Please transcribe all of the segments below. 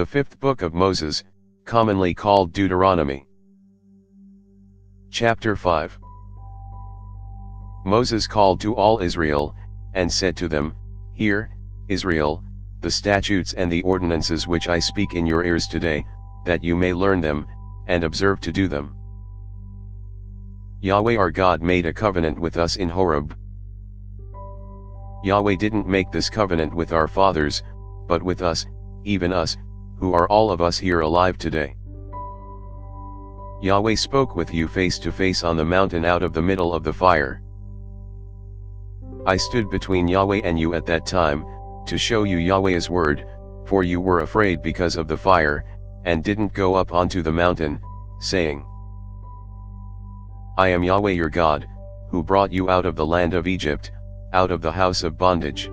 The fifth book of Moses, commonly called Deuteronomy. Chapter 5. Moses called to all Israel, and said to them, Hear, Israel, the statutes and the ordinances which I speak in your ears today, that you may learn them, and observe to do them. Yahweh our God made a covenant with us in Horeb. Yahweh didn't make this covenant with our fathers, but with us, even us, who are all of us here alive today. Yahweh spoke with you face to face on the mountain out of the middle of the fire. I stood between Yahweh and you at that time, to show you Yahweh's word, for you were afraid because of the fire, and didn't go up onto the mountain, saying, I am Yahweh your God, who brought you out of the land of Egypt, out of the house of bondage.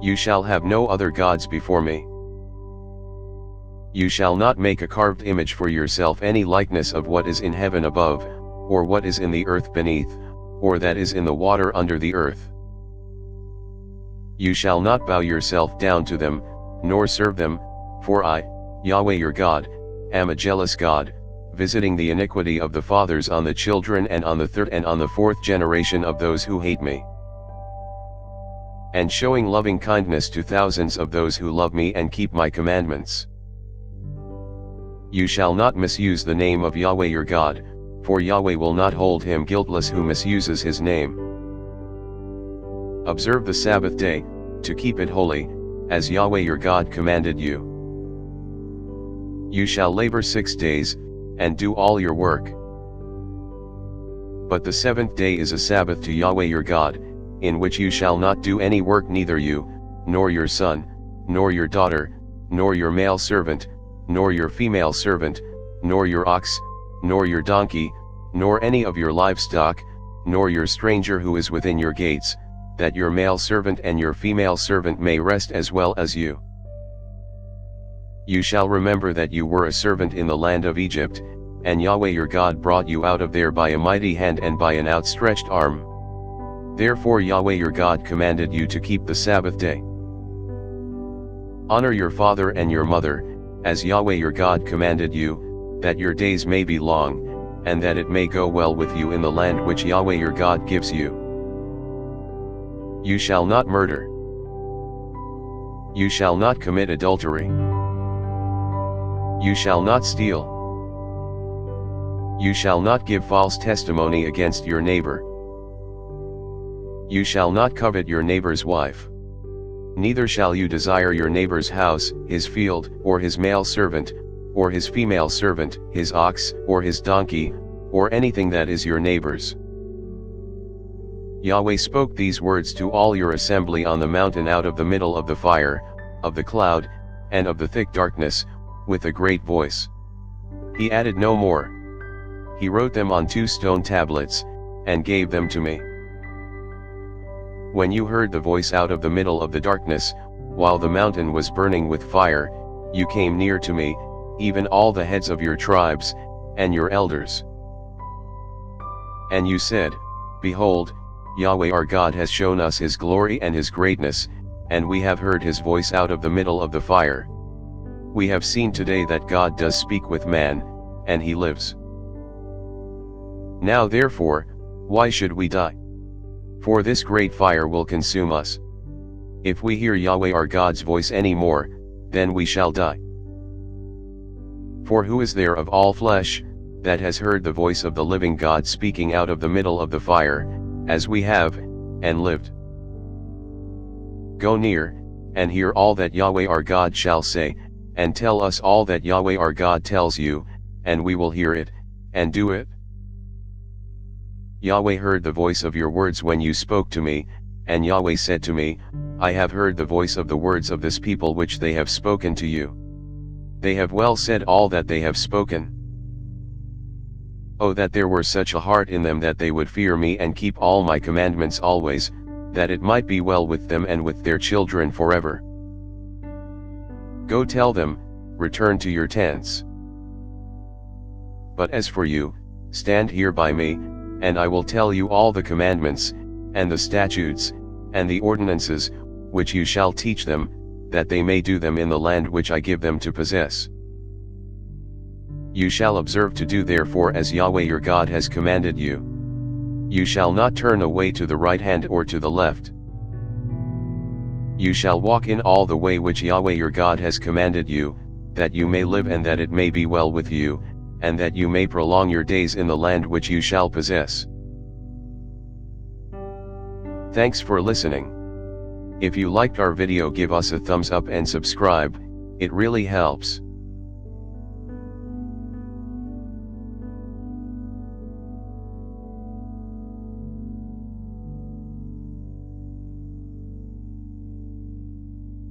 You shall have no other gods before me. You shall not make a carved image for yourself, any likeness of what is in heaven above, or what is in the earth beneath, or that is in the water under the earth. You shall not bow yourself down to them, nor serve them, for I, Yahweh your God, am a jealous God, visiting the iniquity of the fathers on the children and on the third and on the fourth generation of those who hate me, and showing loving kindness to thousands of those who love me and keep my commandments. You shall not misuse the name of Yahweh your God, for Yahweh will not hold him guiltless who misuses his name. Observe the Sabbath day, to keep it holy, as Yahweh your God commanded you. You shall labor 6 days, and do all your work. But the seventh day is a Sabbath to Yahweh your God, in which you shall not do any work, neither you, nor your son, nor your daughter, nor your male servant, nor your female servant, nor your ox, nor your donkey, nor any of your livestock, nor your stranger who is within your gates, that your male servant and your female servant may rest as well as you. You shall remember that you were a servant in the land of Egypt, and Yahweh your God brought you out of there by a mighty hand and by an outstretched arm. Therefore Yahweh your God commanded you to keep the Sabbath day. Honor your father and your mother, as Yahweh your God commanded you, that your days may be long, and that it may go well with you in the land which Yahweh your God gives you. You shall not murder. You shall not commit adultery. You shall not steal. You shall not give false testimony against your neighbor. You shall not covet your neighbor's wife. Neither shall you desire your neighbor's house, his field, or his male servant, or his female servant, his ox, or his donkey, or anything that is your neighbor's. Yahweh spoke these words to all your assembly on the mountain out of the middle of the fire, of the cloud, and of the thick darkness, with a great voice. He added no more. He wrote them on 2 stone tablets, and gave them to me. When you heard the voice out of the middle of the darkness, while the mountain was burning with fire, you came near to me, even all the heads of your tribes, and your elders. And you said, Behold, Yahweh our God has shown us his glory and his greatness, and we have heard his voice out of the middle of the fire. We have seen today that God does speak with man, and he lives. Now therefore, why should we die? For this great fire will consume us. If we hear Yahweh our God's voice any more, then we shall die. For who is there of all flesh, that has heard the voice of the living God speaking out of the middle of the fire, as we have, and lived? Go near, and hear all that Yahweh our God shall say, and tell us all that Yahweh our God tells you, and we will hear it, and do it. Yahweh heard the voice of your words when you spoke to me, and Yahweh said to me, I have heard the voice of the words of this people which they have spoken to you. They have well said all that they have spoken. Oh, that there were such a heart in them that they would fear me and keep all my commandments always, that it might be well with them and with their children forever. Go tell them, return to your tents. But as for you, stand here by me, and I will tell you all the commandments, and the statutes, and the ordinances, which you shall teach them, that they may do them in the land which I give them to possess. You shall observe to do therefore as Yahweh your God has commanded you. You shall not turn away to the right hand or to the left. You shall walk in all the way which Yahweh your God has commanded you, that you may live and that it may be well with you, and that you may prolong your days in the land which you shall possess. Thanks for listening. If you liked our video, give us a thumbs up and subscribe, it really helps.